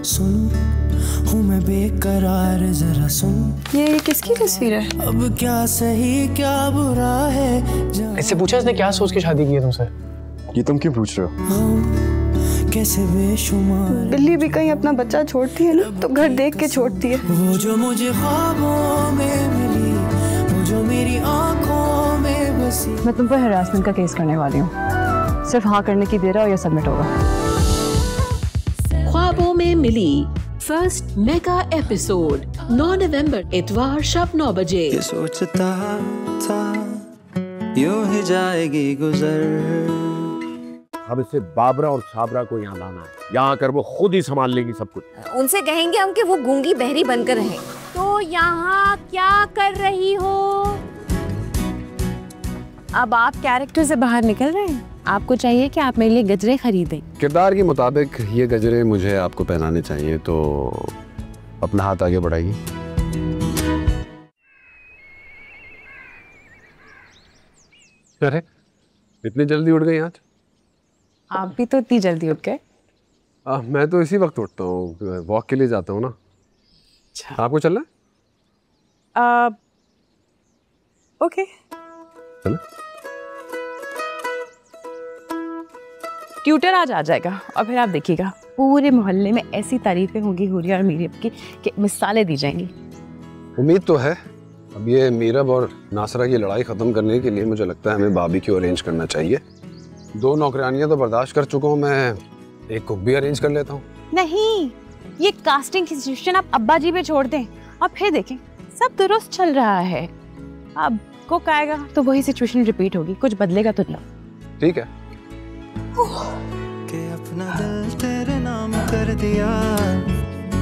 सुन हूँ मैं बेकरार, जरा सुन। ये किसकी तस्वीर है? अब क्या सही क्या बुरा है। इससे पूछा इसने क्या सोच के शादी की है तुमसे? ये तुम क्यों पूछ रहे हो? कैसे बेशुमार। बिल्ली भी कहीं अपना बच्चा छोड़ती है ना तो घर देख के छोड़ती है। वो जो मुझे ख्वाबों में मिली, वो जो मेरी आंखों में बसी। मैं तुम पर हरासमेंट का केस करने वाली हूँ। सिर्फ हाँ करने की देर है और ये सबमिट होगा। ख्वाबों में मिली फर्स्ट मेगा एपिसोड 9 नवंबर इतवार शाम 9 बजे। ये सोचता था यूं ही जाएगी गुजर। अब इसे बाबरा और साबरा को यहाँ लाना है। यहाँ आकर वो खुद ही संभाल लेंगी सब कुछ। उनसे कहेंगे हम कि वो गूंगी बहरी बनकर रहें। तो यहाँ क्या कर रही हो? अब आप कैरेक्टर से बाहर निकल रहे हैं। आपको चाहिए कि आप मेरे लिए गजरे खरीदें। किरदार के मुताबिक ये गजरे मुझे आपको पहनाने चाहिए, तो अपना हाथ आगे बढ़ाइए। अरे इतनी जल्दी उठ गई आज? आप भी तो इतनी जल्दी उठ गए? मैं तो इसी वक्त उठता हूँ, वॉक के लिए जाता हूँ ना। आपको चलना है? ओके चलो। ट्यूटर आज आ जाएगा और फिर आप देखिएगा पूरे मोहल्ले में ऐसी तारीफें होंगी हुरिया और मीरब की कि मिसालें दी जाएंगी। उम्मीद तो है। अब ये मीरब और नासरा की लड़ाई खत्म करने के लिए मुझे लगता है हमें बारबेक्यू अरेंज करना चाहिए। 2 नौकरानियां तो बर्दाश्त कर चुका हूँ, मैं एक कुक भी अरेंज कर लेता हूँ। नहीं, ये कास्टिंग की सिचुएशन आप अब्बा जी पे छोड़ दें और फिर देखें सब दुरुस्त चल रहा है। अब कुक आएगा तो वही सिचुएशन रिपीट होगी, कुछ बदलेगा तो नहीं। ठीक है। के अपना दिल तेरे नाम कर दिया,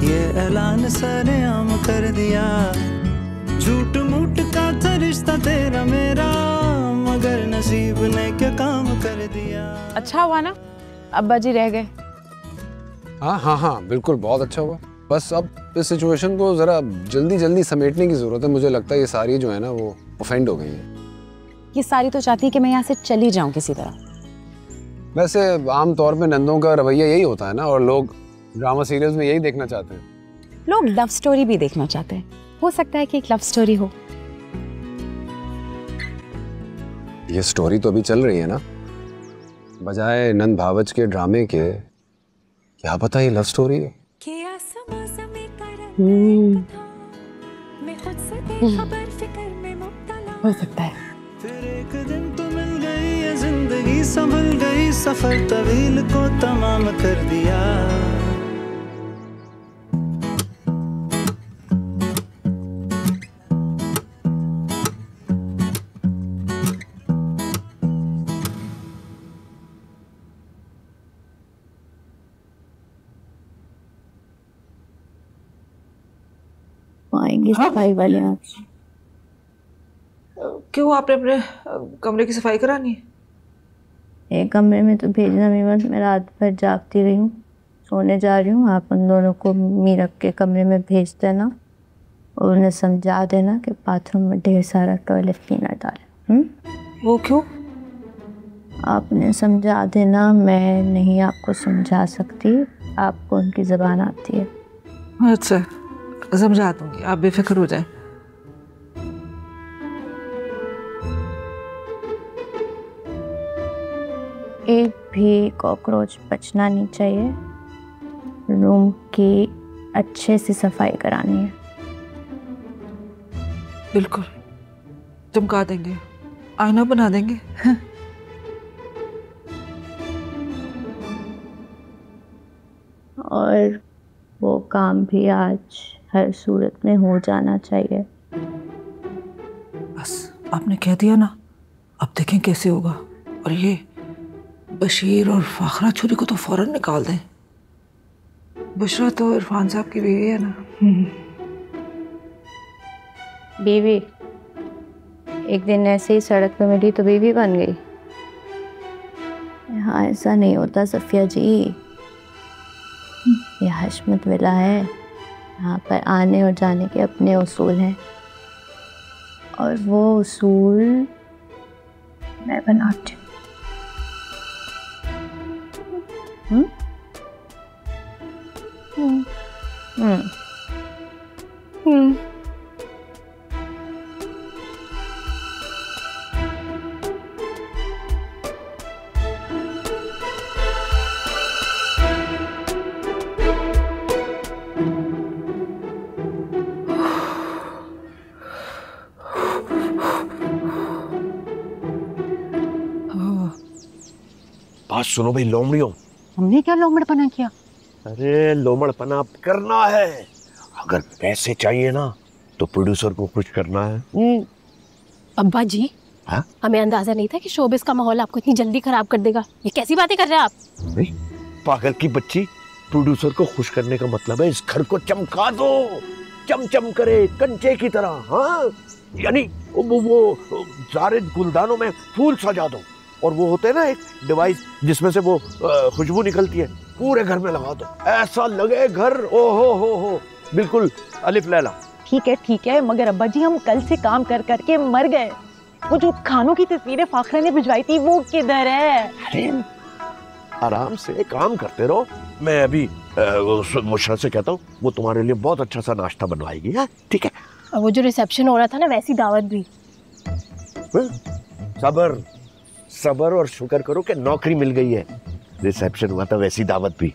ये ऐलान सरेआम कर दिया। झूठ मूठ का था रिश्ता तेरा मेरा, मगर नसीब ने क्या काम कर दिया। अच्छा हुआ ना अब्बा जी रह गए। हाँ बिल्कुल, बहुत अच्छा हुआ। बस अब इस सिचुएशन को जरा जल्दी समेटने की जरूरत है। मुझे लगता है ये सारी जो है ना वो ऑफेंड हो गई है। ये सारी तो चाहती है कि मैं यहाँ से चली जाऊँ किसी तरह। वैसे आम तौर पे नंदों का रवैया यही होता है ना, और लोग ड्रामा सीरियल्स में यही देखना चाहते हैं। लोग लव स्टोरी भी देखना चाहते हैं। हो सकता है कि एक लव स्टोरी हो। ये स्टोरी तो अभी चल रही है ना, बजाय नंद भावच के ड्रामे के। क्या पता ये लव स्टोरी है। हो सकता है। फिर एक दिन तो मिल गई ये जिंदगी, संभल गई, सफर तवील को तमाम कर दिया। आएंगे सफाई वाले आज। क्यों आपने अपने कमरे की सफाई करानी है? एक कमरे में तो भेजना भी मत, मैं रात भर जागती रही हूँ, सोने जा रही हूँ। आप उन दोनों को मीरब के कमरे में भेज देना और उन्हें समझा देना कि बाथरूम में ढेर सारा टॉयलेट क्लीनर डालें। वो क्यों? आपने समझा देना, मैं नहीं आपको समझा सकती, आपको उनकी ज़बान आती है। अच्छा, समझा दूंगी, आप बेफिक्र हो जाए। एक भी कॉकरोच बचना नहीं चाहिए। रूम की अच्छे से सफाई करानी है। बिल्कुल, चमका देंगे, आईना बना देंगे। और वो काम भी आज हर सूरत में हो जाना चाहिए। बस आपने कह दिया ना, अब देखें कैसे होगा। और ये बशीर और फाखरा छुरी को तो फौरन निकाल दें। बुशरा तो इरफान साहब की बीवी है ना। बीवी एक दिन ऐसे ही सड़क पे मिली तो बीवी बन गई। हाँ, ऐसा नहीं होता सफिया जी, ये हशमत विला है। यहाँ पर आने और जाने के अपने उसूल हैं और वो उसूल मैं बनाती हूँ। बात सुनो भाई लोमड़ियों, हमने क्या लोमड़पना किया? अरे लोमड़पना अब करना है। अगर पैसे चाहिए ना तो प्रोड्यूसर को खुश करना है। अब्बा जी, हाँ? हमें अंदाजा नहीं था कि शोबिस का माहौल आपको इतनी जल्दी खराब कर देगा। ये कैसी बातें कर रहे हैं आप? नहीं, पागल की बच्ची, प्रोड्यूसर को खुश करने का मतलब है इस घर को चमका दो, चमचम करे कंचे की तरह। हाँ, यानी वो सारे गुलदानों में फूल सजा दो, और वो होते हैं ना एक डिवाइस जिसमें से वो खुशबू निकलती है, पूरे घर में लगा दो, ऐसा लगे घर ओ हो बिल्कुल अलिफ लैला। ठीक है, मगर अब्बा जी हम कल से काम कर करके मर गए। वो जो खानों की तस्वीरें फाखरा ने भिजवाई थी वो किधर है? अरे आराम से काम करते रहो, मैं अभी मुशरा से कहता हूँ, वो तुम्हारे लिए बहुत अच्छा सा नाश्ता बनवाएगी। है ठीक है? और वो जो रिसेप्शन हो रहा था ना, वैसी दावत भी। सबर और शुक्र करो कि नौकरी मिल गई है। रिसेप्शन हुआ था, वैसी दावत भी।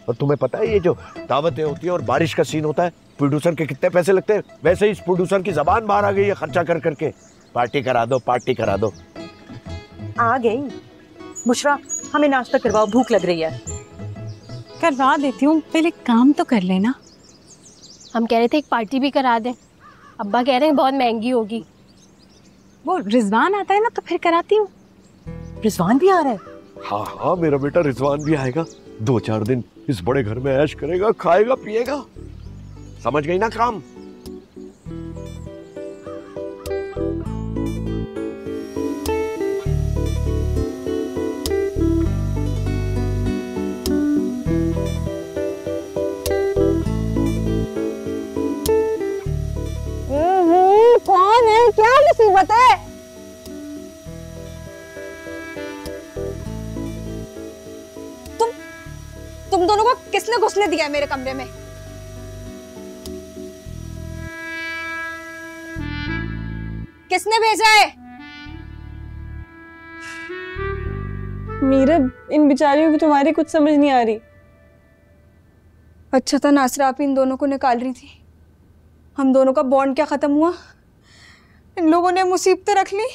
और तुम्हें पता है ये जो दावतें होती है और बारिश का सीन होता है, प्रोड्यूसर के कितने पैसे लगते हैं? वैसे ही इस प्रोड्यूसर की जबान बाहर आ गई है खर्चा कर करके। पार्टी करा दो, पार्टी करा दो। आ गई मुशरा, हमें नाश्ता करवाओ, भूख लग रही है। करवा देती हूँ, पहले काम तो कर लेना। हम कह रहे थे एक पार्टी भी करा दें, अब्बा कह रहे हैं बहुत महंगी होगी। वो रिजवान आता है ना तो फिर कराती हूँ। रिजवान भी आ रहा है? हाँ, मेरा बेटा रिजवान भी आएगा। 2-4 दिन इस बड़े घर में ऐश करेगा, खाएगा पिएगा। समझ गई ना काम? कौन है? क्या मुसीबत है? तुम दोनों को किसने घुसने दिया है मेरे कमरे में? किसने भेजा है? मीरा, इन बिचारियों की तुम्हारी कुछ समझ नहीं आ रही। अच्छा था नासरा आप इन दोनों को निकाल रही थी। हम दोनों का बॉन्ड क्या खत्म हुआ? इन लोगों ने मुसीबतें रख ली।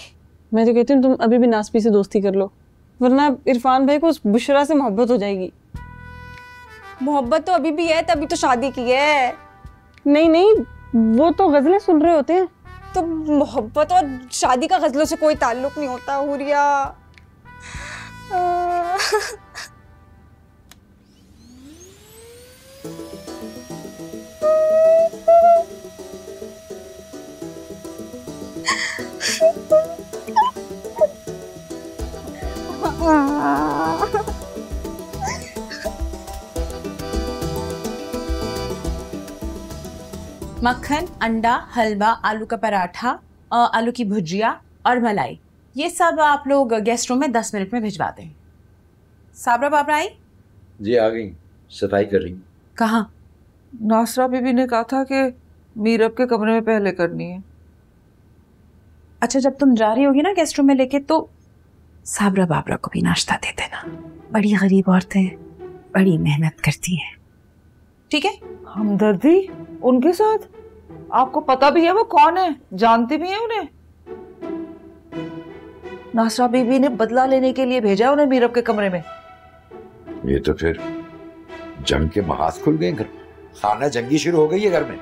मैं तो कहती हूँ तुम अभी भी नासपी से दोस्ती कर लो, वरना इरफान भाई को उस बुशरा से मोहब्बत हो जाएगी। मोहब्बत तो अभी भी है, तभी तो शादी की है। नहीं, वो तो गजलें सुन रहे होते हैं। तो मोहब्बत और शादी का गजलों से कोई ताल्लुक नहीं होता हुरिया। मक्खन, अंडा, हलवा, आलू का पराठा, आलू की भुजिया और मलाई, ये सब आप लोग गेस्ट रूम में 10 मिनट में भिजवा दें। साबरा बाबरा आई? जी आ गई, सफाई कर रही। कहाँ? नासरा बीबी ने कहा था कि मीरब के कमरे में पहले करनी है। अच्छा, जब तुम जा रही होगी ना गेस्ट रूम में लेके, तो साबरा बाबरा को भी नाश्ता दे देना। बड़ी गरीब औरतें बड़ी मेहनत करती हैं, ठीक है? हमदर्दी उनके साथ? आपको पता भी है वो कौन है? जानती भी है उन्हें? नासरा बीबी ने बदला लेने के लिए भेजा उन्हें मीरब के कमरे में। ये तो फिर जंग के महाज खुल गए घर। खाना जंगी शुरू हो गई है घर में।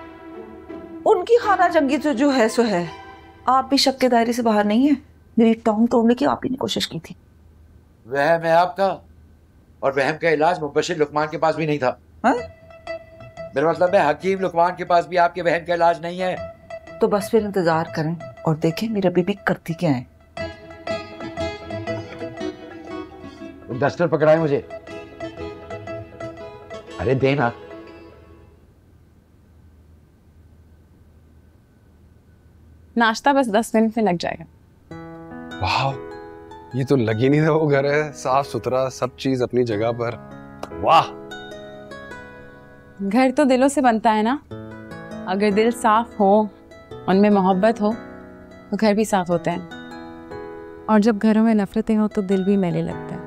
उनकी खाना जंगी तो जो है सो है। आप भी शक के दायरे से बाहर नहीं है। मेरी टोंग तोड़ने की आप ही ने कोशिश की थी। वहम है आपका, और वहम का इलाज मुबशिर लुकमान के पास भी नहीं था। हा? मेरा मतलब है हकीम लुकमान के पास भी आपके वहम का इलाज नहीं है। तो बस फिर इंतजार करें और देखें मेरा बीबी करती क्या है। डस्टर पकड़ाए मुझे। अरे देना। नाश्ता बस 10 मिनट में लग जाएगा। वाह, ये तो लग ही नहीं रहा वो घर है, साफ सुथरा, सब चीज अपनी जगह पर। वाह, घर तो दिलों से बनता है ना। अगर दिल साफ हो, उनमें मोहब्बत हो, तो घर भी साफ होते हैं। और जब घरों में नफरतें हो तो दिल भी मैले लगता है।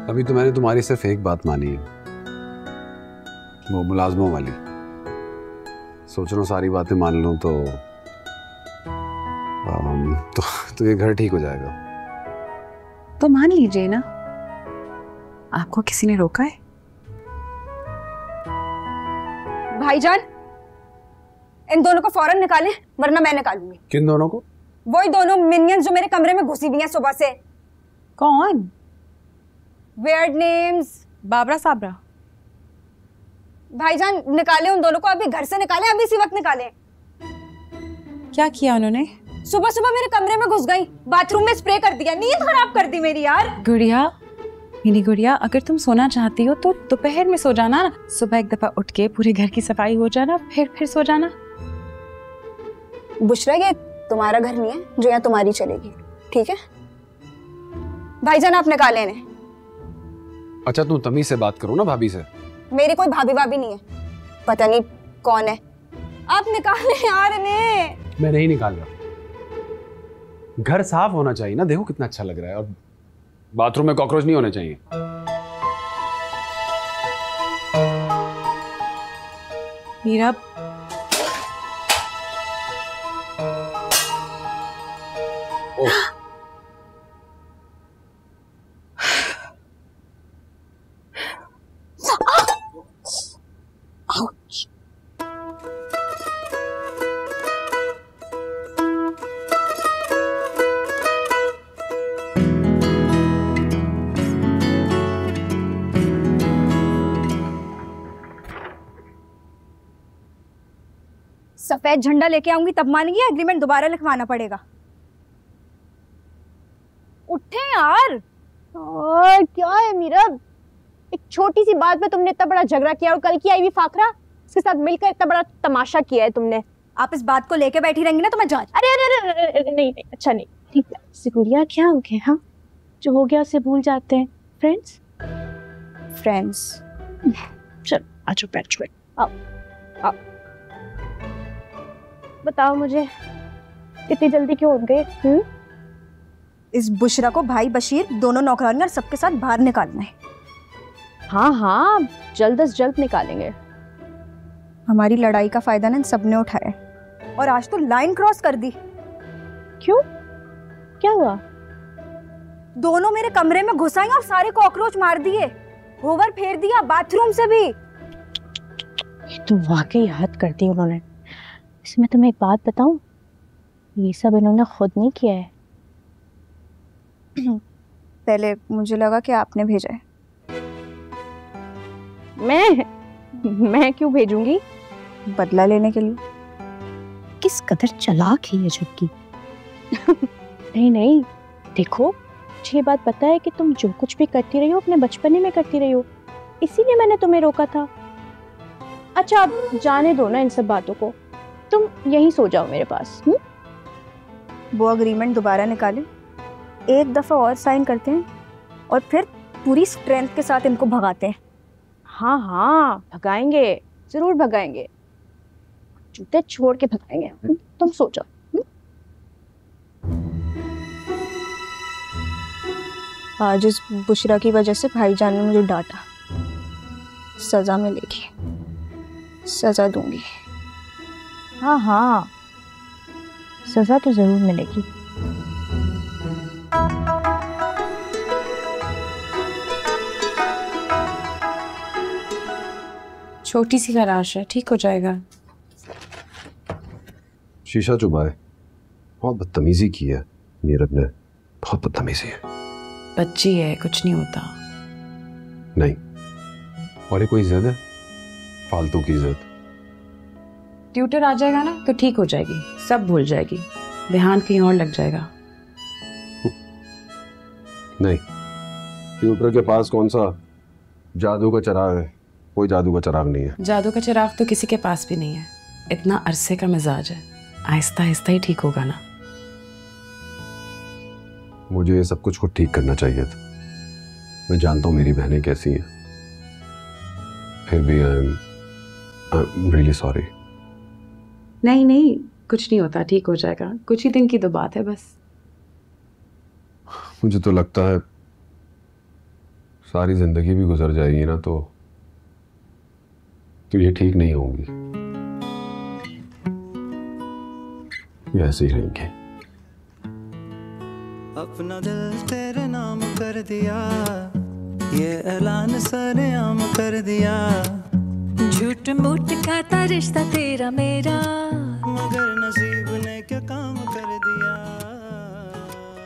अभी तो मैंने तुम्हारी सिर्फ एक बात मानी है, वो मुलाजमों वाली। सोच रहा हूँ सारी बातें मान लूँ तो ये घर ठीक हो जाएगा। तो मान लीजिए ना, आपको किसी ने रोका है? भाईजान, इन दोनों को फौरन निकालें वरना मैं निकालूंगी। किन दोनों को? वही दोनों मिनियंस जो मेरे कमरे में घुसी हुई हैं सुबह से। कौन? Weird names. बाबरा साबरा। भाईजान निकालें उन दोनों को, अभी घर से निकालें, अभी इसी वक्त निकालें। क्या किया उन्होंने? सुबह सुबह मेरे कमरे में घुस गई, बाथरूम में स्प्रे कर दिया, नींद खराब कर दी मेरी यार। गुड़िया, मेरी गुड़िया, अगर तुम सोना चाहती हो तो दोपहर में सो जाना ना। सुबह एक दफा उठ के पूरे घर की सफाई हो जाना, फिर सो जाना। बुशरा, ये तुम्हारा घर नहीं है जो यहाँ तुम्हारी चलेगी, ठीक है? भाईजान आप निकालें इन्हें। अच्छा तुम तमीज से बात करो ना भाभी से। मेरी कोई भाभी भाभी नहीं है, पता नहीं कौन है। आप निकालें यार इन्हें। मैं नहीं निकाल रहा, घर साफ होना चाहिए ना। देखो कितना अच्छा लग रहा है, और बाथरूम में कॉकरोच नहीं होने चाहिए। मीरा, सफेद झंडा लेके आऊंगी तब मानेंगी, एग्रीमेंट दोबारा लिखवाना पड़ेगा। उठे यार। और क्या है मीरा, एक छोटी सी बात पे तुमने इतना बड़ा झगड़ा किया, और कल की आई हुई फाकरा, उसके साथ मिलकर इतना बड़ा तमाशा किया है तुमने। आप इस बात को लेके बैठी रहेंगी ना तो मैं जांच। अरे अरे अरे, अरे नहीं नहीं, अच्छा नहीं, ठीक है। सिकुड़िया क्या हो गया? हाँ, जो हो गया उसे भूल जाते हैं। फ्रेंड्स चल आजो बैठ, आओ आओ। बताओ मुझे, इतनी जल्दी क्यों उठ गए? इस बुशरा को भाई बशीर, दोनों नौकरानियां सबके साथ बाहर निकालना है। हाँ हाँ, जल्द से जल्द निकालेंगे। हमारी लड़ाई का फायदा ना इन सबने उठाया, और आज तो लाइन क्रॉस कर दी। क्यों, क्या हुआ? दोनों मेरे कमरे में घुस आई और सारे कॉकरोच मार दिए, होवर फेर दिया बाथरूम से भी। ये तो वाकई हद कर दी उन्होंने। इसमें तुम्हें एक बात बताऊं, ये सब इन्होंने खुद नहीं किया है। पहले मुझे लगा कि आपने भेजा है। मैं क्यों भेजूंगी? बदला लेने के लिए। किस कदर चालाक है ये झुग्गी। नहीं नहीं, देखो मुझे ये बात पता है कि तुम जो कुछ भी करती रही हो अपने बचपने में करती रही हो, इसीलिए मैंने तुम्हें रोका था। अच्छा अब जाने दो ना इन सब बातों को, तुम यहीं सो जाओ मेरे पास। वो एग्रीमेंट दोबारा निकाले, एक दफा और साइन करते हैं, और फिर पूरी स्ट्रेंथ के साथ इनको भगाते हैं। हाँ हाँ भगाएंगे, जरूर भगाएंगे, जूते छोड़ के भगाएंगे। तुम सो जाओ। आज इस बुशरा की वजह से भाईजान ने मुझे डांटा, सजा मिलेगी, सजा दूंगी। हाँ हाँ, सजा तो जरूर मिलेगी। छोटी सी खराश है, ठीक हो जाएगा। शीशा चुभा है, बहुत बदतमीजी की है नीरज ने, बहुत बदतमीजी है। बच्ची है, कुछ नहीं होता। नहीं, और ये कोई जिद है, फालतू की जिद। ट्यूटर आ जाएगा ना तो ठीक हो जाएगी, सब भूल जाएगी, ध्यान कहीं और लग जाएगा। नहीं, ट्यूटर के पास कौन सा जादू का चिराग है? कोई जादू का चिराग नहीं है। जादू का चिराग तो किसी के पास भी नहीं है। इतना अरसे का मिजाज है, आहिस्ता आहिस्ता ही ठीक होगा ना। मुझे ये सब कुछ ठीक करना चाहिए था। मैं जानता हूँ मेरी बहनें कैसी हैं, फिर भी आई एम रियली सॉरी। नहीं नहीं, कुछ नहीं होता, ठीक हो जाएगा, कुछ ही दिन की तो बात है बस। मुझे तो लगता है सारी जिंदगी भी गुजर जाएगी ना तो ये ठीक नहीं होंगी, ये ऐसे ही रहेंगे। अपना दिल तेरे नाम कर दिया, ये ऐलान सरेआम कर दिया। झूठ मूठ का था रिश्ता तेरा मेरा, मगर नसीब ने क्या काम कर दिया।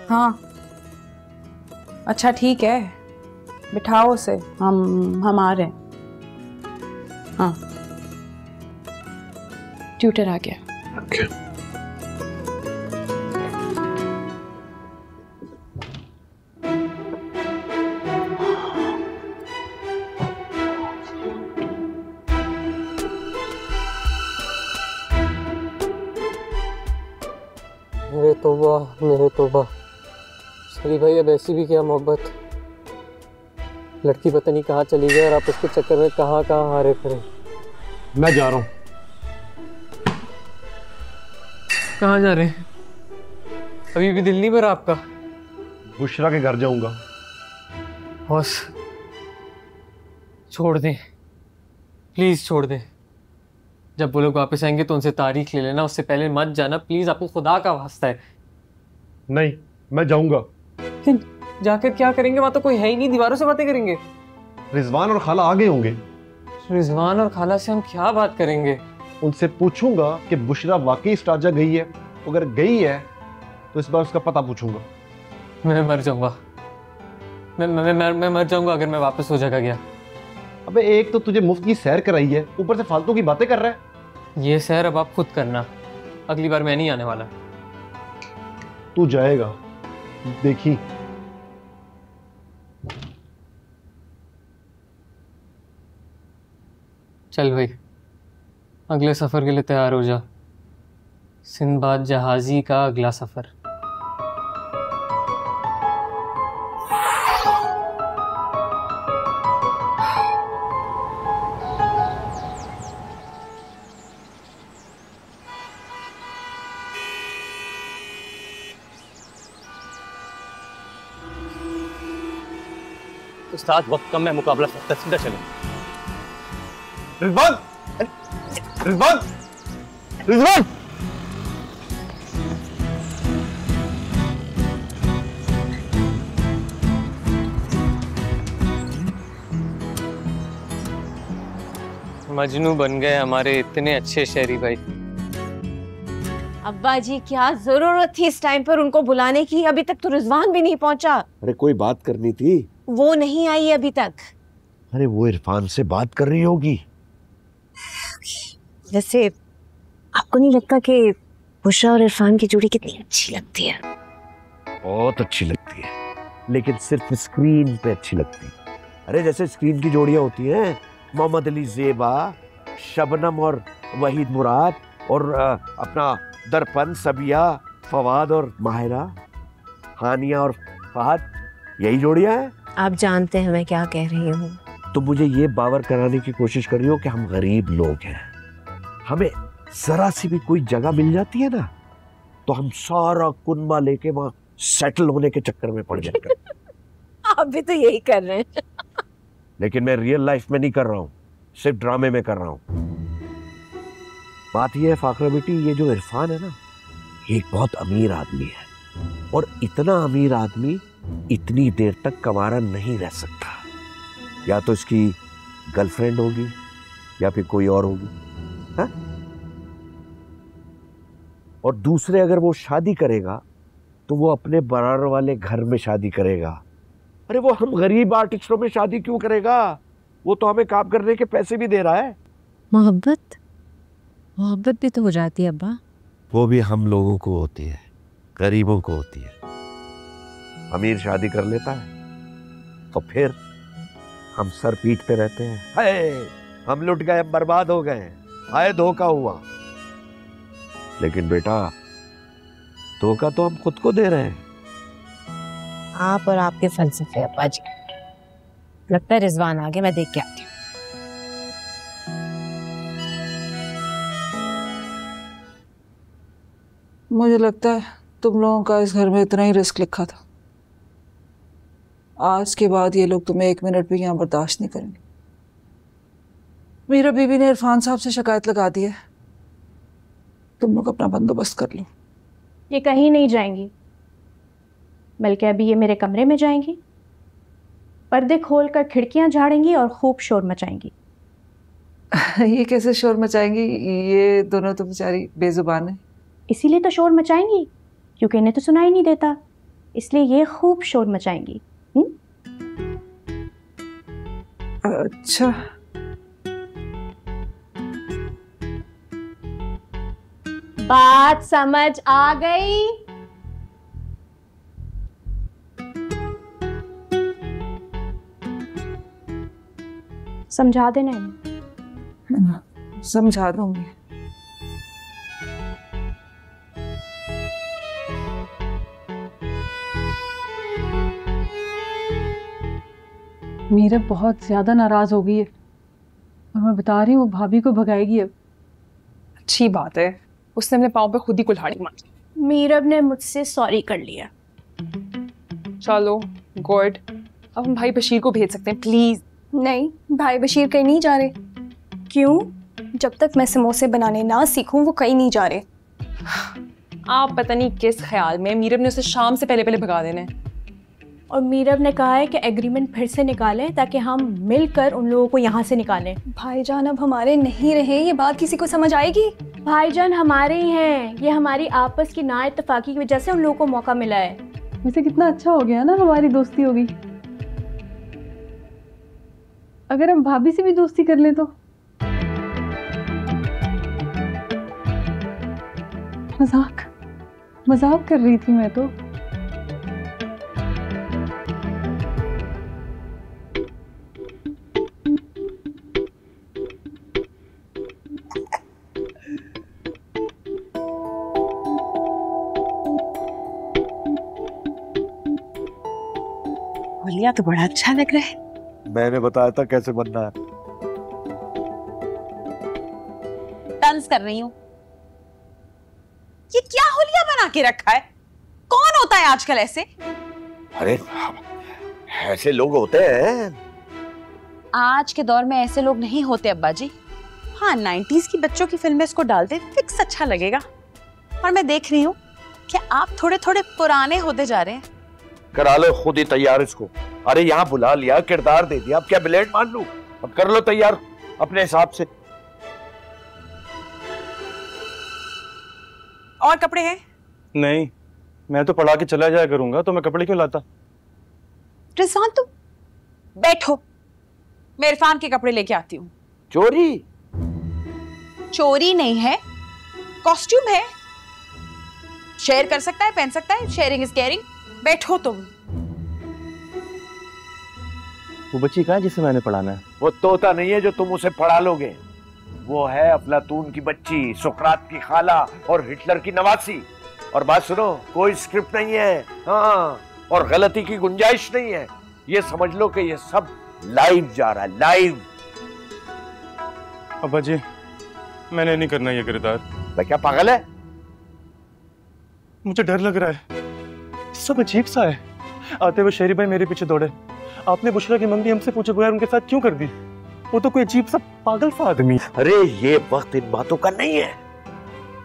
हाँ अच्छा ठीक है, बिठाओ उसे, हम आ रहे हैं। हाँ ट्यूटर आ गया। Okay. मेरे तौबा सरी भाई, अब ऐसी भी क्या मोहब्बत। लड़की पता नहीं कहाँ चली गई और आप उसके चक्कर में कहाँ हारे खड़े। मैं जा रहा हूँ। कहाँ जा रहे हैं? अभी भी दिल नहीं भरा आपका? बुशरा के घर जाऊंगा। बस छोड़ दें, प्लीज छोड़ दें। जब वो लोग वापस आएंगे तो उनसे तारीख ले लेना, उससे पहले मत जाना प्लीज, आपको खुदा का वास्ता है। नहीं मैं जाऊंगा। जाकर क्या करेंगे? वहां तो कोई है ही नहीं, दीवारों से बातें करेंगे। रिजवान और खाला आ गए होंगे। रिजवान और खाला से हम क्या बात करेंगे? उनसे पूछूंगा कि बुशरा वाकई शारजा गई है, अगर गई है तो इस बार उसका पता पूछूंगा। मैं मर जाऊंगा, मैं मर जाऊंगा अगर मैं वापस हो जगह गया। अबे एक तो तुझे मुफ्त की सैर कराई है, ऊपर से फालतू की बातें कर रहा है। ये सैर अब आप खुद करना, अगली बार मैं नहीं आने वाला। तू जाएगा, देखी। चल भाई, अगले सफर के लिए तैयार हो जा। सिंदबाद जहाजी का अगला सफर। उस्ताद वक्त कम है, मुकाबला सख्त है, सीधा चलो। रिजवान, रिजवान, रिजवान। मजनू बन गए हमारे इतने अच्छे शहरी भाई। अब्बा जी क्या जरूरत थी इस टाइम पर उनको बुलाने की? अभी तक तो रिजवान भी नहीं पहुंचा। अरे कोई बात करनी थी। वो नहीं आई अभी तक। अरे वो इरफान से बात कर रही होगी। वैसे आपको नहीं लगता कि बुशरा और इरफान की जोड़ी कितनी अच्छी लगती है? बहुत अच्छी लगती है, लेकिन सिर्फ स्क्रीन पे अच्छी लगती है। अरे जैसे स्क्रीन की जोड़ियां होती हैं, मोहम्मद अली ज़ेबा, शबनम और वहीद मुराद, और अपना दरपन सबिया, फवाद और माहिरा, हानिया और फहद, यही जोड़ियां हैं। आप जानते हैं मैं क्या कह रही हूँ। तो मुझे ये बावर कराने की कोशिश कर रही हो कि हम गरीब लोग हैं, हमें जरा सी भी कोई जगह मिल जाती है ना तो हम सारा कुनबा लेके वहां सेटल होने के चक्कर में पड़ जाएंगे। आप भी तो यही कर रहे हैं। लेकिन मैं रियल लाइफ में नहीं कर रहा हूँ, सिर्फ ड्रामे में कर रहा हूँ। बात यह है फाखरा बेटी, ये जो इरफान है ना, ये एक बहुत अमीर आदमी है, और इतना अमीर आदमी इतनी देर तक कंवारा नहीं रह सकता। या तो इसकी गर्लफ्रेंड होगी या फिर कोई और होगी, हा? और दूसरे अगर वो शादी करेगा तो वो अपने बराबर वाले घर में शादी करेगा। अरे वो हम गरीब आर्टिस्टों में शादी क्यों करेगा? वो तो हमें काम करने के पैसे भी दे रहा है। मोहब्बत भी तो हो जाती है अब्बा। वो भी हम लोगों को होती है, गरीबों को होती है। अमीर शादी कर लेता है तो फिर हम सर पीठ पे रहते हैं, हाय हम लुट गए, हम बर्बाद हो गए, हाय धोखा हुआ। लेकिन बेटा धोखा तो हम खुद को दे रहे हैं। आप और आपके फलसफे अब्बा जी। लगता है रिजवान आ गया, मैं देख के आती हूँ। मुझे लगता है तुम लोगों का इस घर में इतना ही रिस्क लिखा था। आज के बाद ये लोग तुम्हें 1 मिनट भी यहाँ बर्दाश्त नहीं करेंगे। मीरा बीबी ने इरफान साहब से शिकायत लगा दी है। तुम लोग अपना बंदोबस्त कर लो। ये कहीं नहीं जाएंगी, बल्कि अभी ये मेरे कमरे में जाएंगी, पर्दे खोलकर खिड़कियां झाड़ेंगी और खूब शोर मचाएंगी। ये कैसे शोर मचाएंगी? ये दोनों तो बेचारी बेजुबान है। इसीलिए तो शोर मचाएंगी, क्योंकि इन्हें तो सुनाई नहीं देता, इसलिए ये खूब शोर मचाएंगी। अच्छा, बात समझ आ गई? समझा देना इन्हें। समझा दूंगी। मीरा बहुत ज्यादा नाराज हो गई है और मैं बता रही हूँ वो भाभी को भगाएगी अब। अच्छी बात है, उसने अपने पाँव पे खुद ही कुल्हाड़ी मारी। मीरब ने मुझसे सॉरी कर लिया। चलो गुड, अब हम भाई बशीर को भेज सकते हैं प्लीज। नहीं, भाई बशीर कहीं नहीं जा रहे। क्यों? जब तक मैं समोसे बनाने ना सीखूं वो कहीं नहीं जा रहे। आप पता नहीं किस ख्याल में, मीरब ने उसे शाम से पहले पहले भगा देना है। और मीरब ने कहा है कि एग्रीमेंट फिर से निकालें ताकि हम मिलकर उन लोगों को यहाँ से निकालें। भाईजान अब हमारे नहीं रहे, ये बात किसी को समझ आएगी? भाईजान हमारे ही हैं, ये हमारी आपस की ना इत्तेफाकी की वजह से उन लोगों को मौका मिला है। वैसे कितना अच्छा हो गया ना, हमारी दोस्ती हो गई। अगर हम भाभी से भी दोस्ती कर लें तो। मजाक कर रही थी मैं तो। होलिया तो बड़ा अच्छा लग रहा है। मैंने बताया था कैसे बनना है। डांस कर रही हूँ। ये क्या होलिया बना के रखा है? कौन होता है आजकल ऐसे? अरे ऐसे लोग होते हैं। आज के दौर में ऐसे लोग नहीं होते अब्बा जी। हाँ, 90s की बच्चों की फिल्म में इसको डालते फिक्स अच्छा लगेगा। और मैं देख रही हूँ कि आप थोड़े थोड़े पुराने होते जा रहे हैं। करा लो खुद ही तैयार इसको। अरे यहाँ बुला लिया, किरदार दे दिया, अब क्या ब्लेड मान लूं? अब कर लो तैयार अपने हिसाब से। और कपड़े हैं? नहीं, मैं तो पढ़ा के चला जाया करूंगा, तो मैं कपड़े क्यों लाता? रिजवान तुम बैठो, मैं इरफान के कपड़े लेके आती हूँ। चोरी? चोरी नहीं है, कॉस्ट्यूम है। शेयर कर सकता है, पहन सकता है। Sharing is caring. बैठो तुम। वो बच्ची कहाँ है जिसे मैंने पढ़ाना है? वो तोता नहीं है जो तुम उसे पढ़ा लोगे। वो है अफलातून की बच्ची, सुकरात की खाला और हिटलर की नवासी। और बात सुनो, कोई स्क्रिप्ट नहीं है, हाँ, और गलती की गुंजाइश नहीं है। ये समझ लो कि ये सब लाइव जा रहा है, लाइव। अब्बा जी, मैंने नहीं करना ये किरदार। मैं क्या पागल है? मुझे डर लग रहा है, सब अजीब सा है। आते हुए शेरी भाई मेरे पीछे दौड़े। आपने बुशरा की मम्मी हमसे पूछे बगैर उनके साथ क्यों कर दी? वो तो कोई अजीब सा पागल सा आदमी। अरे ये वक्त इन बातों का नहीं है,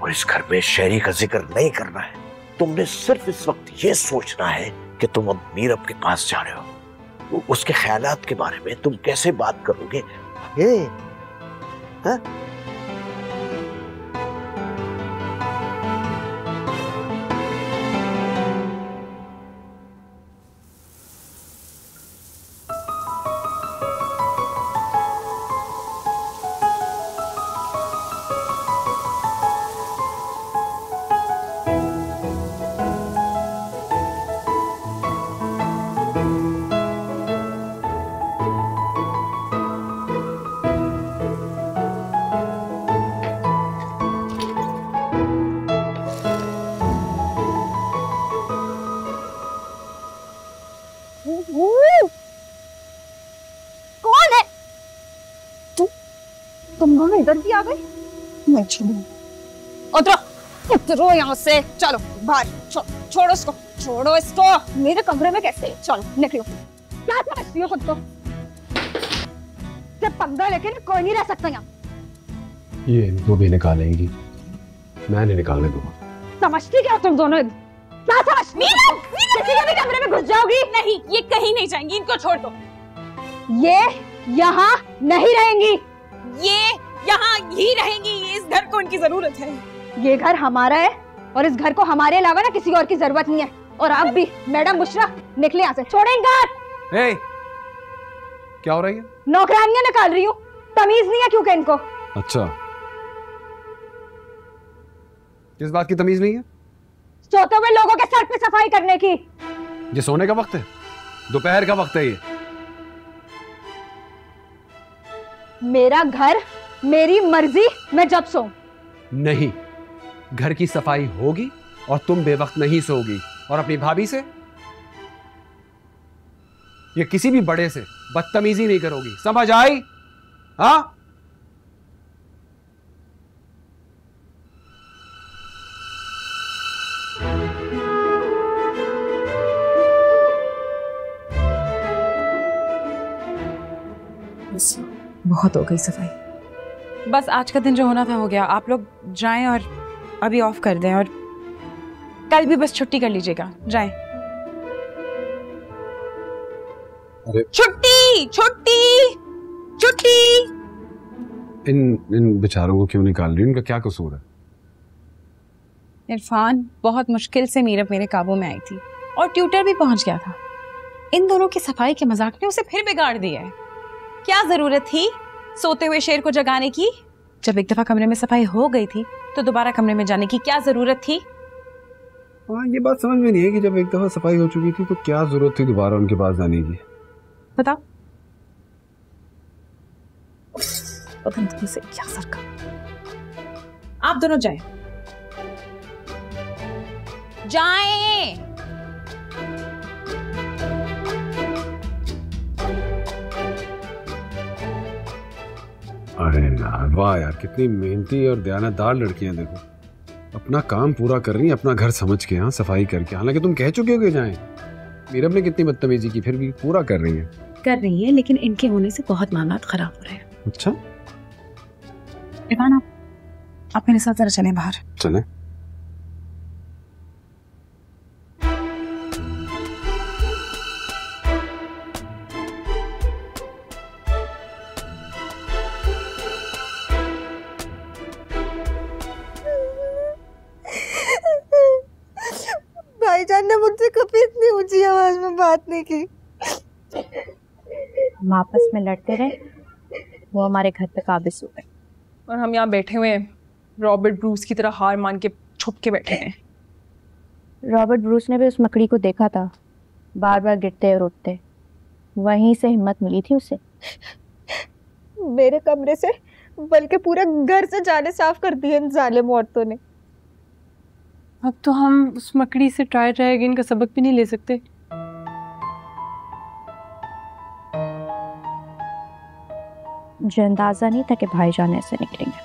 और इस घर में शेरी का जिक्र नहीं करना है। तुमने सिर्फ इस वक्त ये सोचना है कि तुम अब मीरब के पास जा रहे हो, उसके ख्यालात के बारे में तुम कैसे बात करोगे। हाँ? कौन है? तुम दोनों इधर भी आ गए? मैं छोड़ू। उतरो, उतरो यहाँ से, चलो बाहर। छोड़ो इसको, छोड़ो इसको। मेरे कमरे में कैसे? चलो निकलो। क्या समझती हो खुद को? जब पंगा लेके ना कोई नहीं रह सकता यहाँ। ये इनको भी निकालेंगी, मैं नहीं निकालने दूंगा। समझती क्या तुम दोनों? क्या समझती? किसी के भी कमरे में घुस जाओगी? नहीं, ये कहीं नहीं जाएंगी, इनको छोड़ दो। ये यहाँ नहीं रहेंगी। ये यहाँ ही रहेंगी, इस घर को उनकी जरूरत है। ये घर हमारा है और इस घर को हमारे अलावा ना किसी और की जरूरत नहीं है। और आप भी मैडम बुशरा, निकले यहाँ से, छोड़ेंगे। हे, क्या हो रही है? नौकरानियां निकाल रही हूँ, तमीज नहीं है क्योंकि इनको। अच्छा, किस बात की तमीज नहीं है? सोते हुए लोगों के सर पे सफाई करने की। ये सोने का वक्त है, दोपहर का वक्त है ये। मेरा घर, मेरी मर्जी, मैं जब सोऊं। नहीं, घर की सफाई होगी और तुम बेवक्त नहीं सोगी। और अपनी भाभी से ये किसी भी बड़े से बदतमीजी नहीं करोगी, समझ आई? हाँ? बस बहुत हो गई सफाई। बस आज का दिन जो होना था हो गया। आप लोग जाएं और अभी ऑफ कर दें, और कल भी बस छुट्टी कर लीजिएगा। जाएं। अरे छुट्टी छुट्टी छुट्टी। इन बेचारों को क्यों निकाल रही? इनका क्या कसूर है? इरफान बहुत मुश्किल से मीरब मेरे काबू में आई थी और ट्यूटर भी पहुंच गया था। इन दोनों की सफाई के मजाक ने उसे फिर बिगाड़ दिया है। क्या जरूरत थी सोते हुए शेर को जगाने की? जब एक दफा कमरे में सफाई हो गई थी तो दोबारा कमरे में जाने की क्या जरूरत थी? हाँ, ये बात समझ में नहीं है कि जब एक दफा सफाई हो चुकी थी तो क्या जरूरत थी दोबारा उनके पास जाने की? बताओ। पता से क्या सरका। आप दोनों जाएं। जाएं। अरे यार, वाह यार, कितनी मेहनती और दयानतदार लड़कियां। देखो, अपना काम पूरा कर रही हैं, अपना घर समझ के, हाँ, सफाई करके। हालांकि तुम कह चुके हो कि जाएं। मीरब ने कितनी बदतमीजी की, फिर भी पूरा कर रही हैं। कर रही है, लेकिन इनके होने से बहुत मामलात खराब हो रहे हैं। अच्छा, इरफान आप मेरे साथ जरा चलें बाहर। चलें। भाईजान ने मुझसे कभी इतनी ऊंची आवाज में बात नहीं की। हम आपस में लड़ते रहे, वो हमारे घर पे काबिज हो गए, और हम यहाँ बैठे हुए हैं रॉबर्ट ब्रूस की तरह हार मान के छुप के बैठे हैं। रॉबर्ट ब्रूस ने भी उस मकड़ी को देखा था, बार बार गिरते और उठते, वहीं से हिम्मत मिली थी उसे। मेरे कमरे से बल्कि पूरे घर से जाने साफ कर दिए इन जालिम औरतों ने। अब तो हम उस मकड़ी से ट्राई अगेन का सबक भी नहीं ले सकते। मुझे अंदाजा नहीं था कि भाईजान ऐसे निकलेंगे।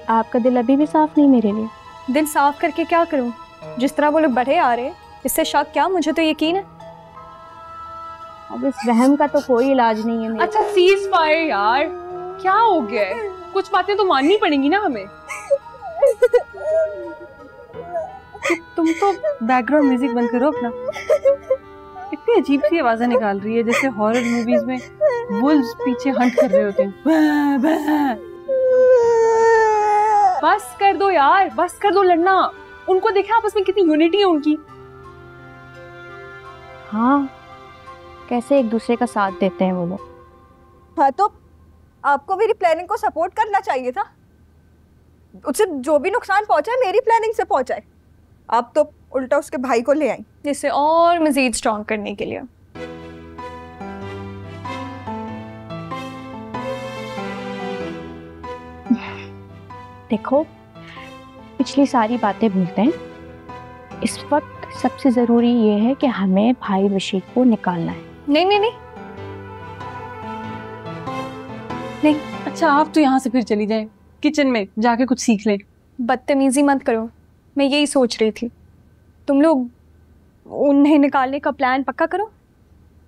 आपका दिल अभी भी साफ नहीं मेरे लिए? दिल साफ करके क्या करूं? जिस तरह वो लोग बढ़े आ रहे, इससे शक क्या, मुझे तो यकीन है। अब इस रहम का तो कोई इलाज नहीं है मेरे। अच्छा सीज फायर यार, क्या हो गया है? कुछ बातें तो माननी पड़ेंगी ना हमें। तुम तो बैकग्राउंड म्यूजिक बंद करो अपना। इतनी अजीब सी आवाजें निकाल रही है जैसे हॉरर मूवीज में वुल्व्स पीछे हंट कर रहे होते हैं। बस कर दो यार, बस कर दो लड़ना। उनको देखा आपस में कितनी यूनिटी है उनकी। हाँ, कैसे एक दूसरे का साथ देते हैं वो लोग। हाँ, तो आपको मेरी प्लानिंग को सपोर्ट करना चाहिए था। उससे जो भी नुकसान पहुंचा है मेरी प्लानिंग से पहुंचा है। आप तो उल्टा उसके भाई को ले आई जिसे और मजीद स्ट्रॉन्ग करने के लिए। देखो, पिछली सारी बातें भूलते हैं। इस वक्त सबसे जरूरी ये है कि हमें भाई बशीर को निकालना है। नहीं नहीं नहीं नहीं। अच्छा आप तो यहाँ से फिर चली जाएं, किचन में जाके कुछ सीख ले। बदतमीजी मत करो, मैं यही सोच रही थी। तुम लोग उन्हें निकालने का प्लान पक्का करो,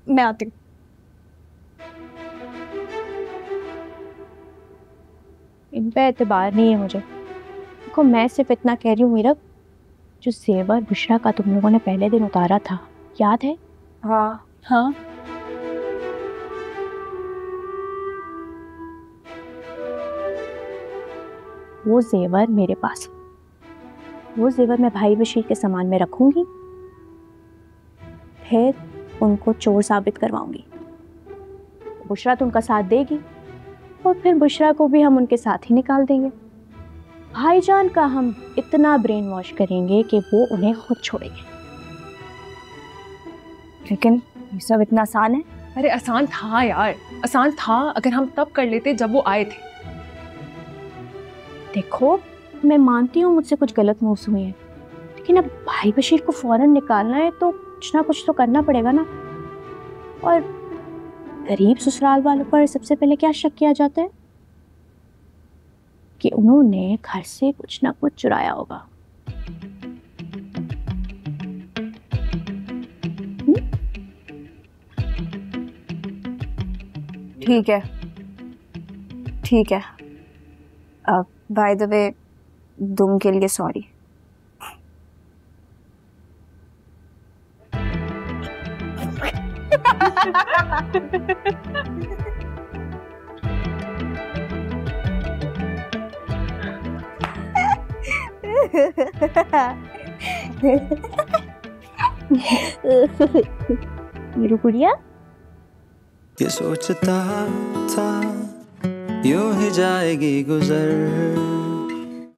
मैं आती हूँ। इन पे एतबार नहीं है मुझे। देखो मैं सिर्फ इतना कह रही हूँ मीरब, जो जेवर बुशरा का तुम लोगों ने पहले दिन उतारा था, याद है? हाँ हाँ। वो जेवर मेरे पास, वो जेवर मैं भाई बशीर के सामान में रखूंगी, फिर उनको चोर साबित करवाऊंगी। बुशरा तो उनका साथ देगी और फिर बुशरा को भी हम उनके साथ ही निकाल देंगे। भाईजान का हम इतना ब्रेन वॉश करेंगे कि वो उन्हें खुद छोड़ेंगे। लेकिन ये सब इतना आसान है? अरे आसान था यार, आसान था अगर हम तब कर लेते जब वो आए थे। देखो मैं मानती हूँ मुझसे कुछ गलत मूव्स हुए हैं, लेकिन अब भाई बशीर को फौरन निकालना है तो कुछ ना कुछ तो करना पड़ेगा ना। और गरीब ससुराल वालों पर सबसे पहले क्या शक किया जाता है कि उन्होंने घर से कुछ ना कुछ चुराया होगा। ठीक है ठीक है। बाय द वे दुम के लिए सॉरी। मेरी गुड़िया। ये सोचता था यूं ही जाएगी गुजर,